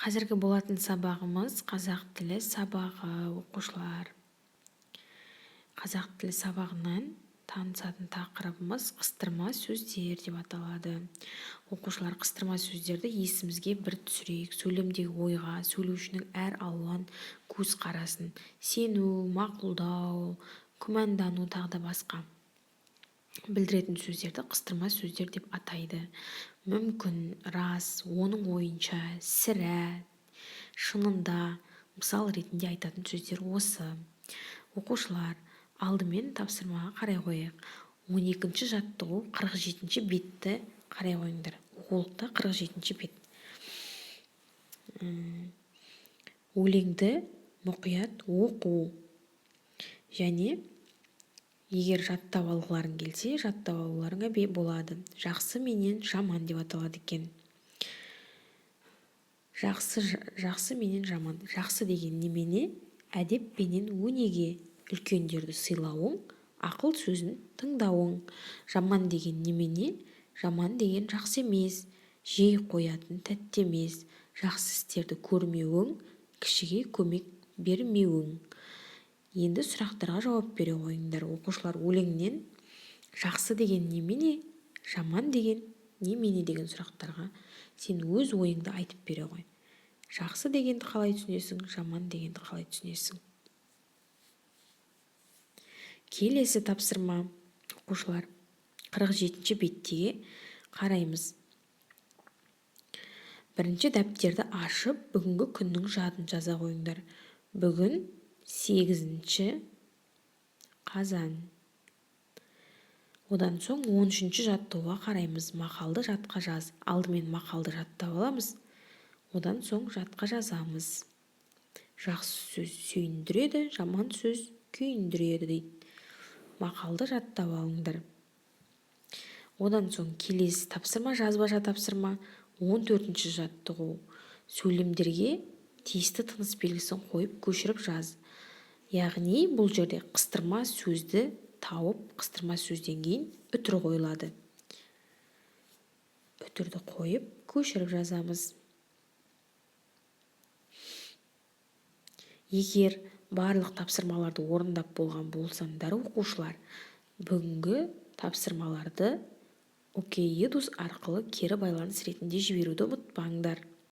Қазіргі болатын сабағымыз қазақ тілі сабағы, оқушылар. Қазақ тілі сабағынан танысатын тақырыбымыз қыстырма сөздер деп аталады. Оқушылар, қыстырма сөздерді есімізге бір түсірейік. Сөйлемдегі ойға, сөйлеушінің әр алуан көзқарасын, сену, мақұлдау, күмәндану тағы да басқа білдіретін сөздерді қыстырма сөздер деп атайды. Мүмкін, рас, оның ойынша, сірә, шынында, мысал ретінде айтатын сөздер осы. Оқушылар, алдымен тапсырмаға қарай қояйық. 12-ші жаттығу 47-ші бетті қарай қойыңдар. Оқулықта 47-ші бет. Өлеңді мұқият оқу. Және егер жаттап алғыларың келсе, жаттап алуларыңа болады. Жақсы менен жаман деп аталады екен. Жақсы менен жаман. Жақсы деген немене? Әдеп пенен өнеге, үлкендерді сыйлауың, ақыл сөзін тыңдауың. Жаман деген немене? Жаман деген жақсы емес, жей қоятын тәтті емес. Жақсы істерді көрмеуің, кішіге көмек бермеуің. Енді сұрақтарға жауап бере қойыңдар. Оқушылар, өлеңнен жақсы деген немене, жаман деген немене деген сұрақтарға сен өз ойыңды айтып бере қой. Жақсы дегенді қалай түсінесің, жаман дегенді қалай түсінесің? Келесі тапсырма. Оқушылар, 47-ші беттегі қараймыз. Бірінші дәптерді ашып, бүгінгі күннің жадын жаза қойыңдар. Бүгін 8-ші қазан. Одан соң 13-ші жаттығуға қараймыз. Мақалды жатқа жаз. Алдымен мақалды жаттап аламыз. Одан соң жатқа жазамыз. Жақсы сөз сүйіндіреді, жаман сөз күйіндіреді дейді. Мақалды жаттап алыңдар. Одан соң келесі тапсырма, жазбаша тапсырма. 14-ші жаттығу. Сөйлемдерге тиісті тыныс белгісін қойып көшіріп жаз. Яғни бұл жерде қыстырма сөзді тауып, қыстырма сөзден кейін үтір қойылады. Үтірді қойып көшіріп жазамыз. Егер барлық тапсырмаларды орындап болған болсаңдар, оқушылар, бүгінгі тапсырмаларды OKEDUS арқылы кері байланыс ретінде жіберуді ұмытпаңдар.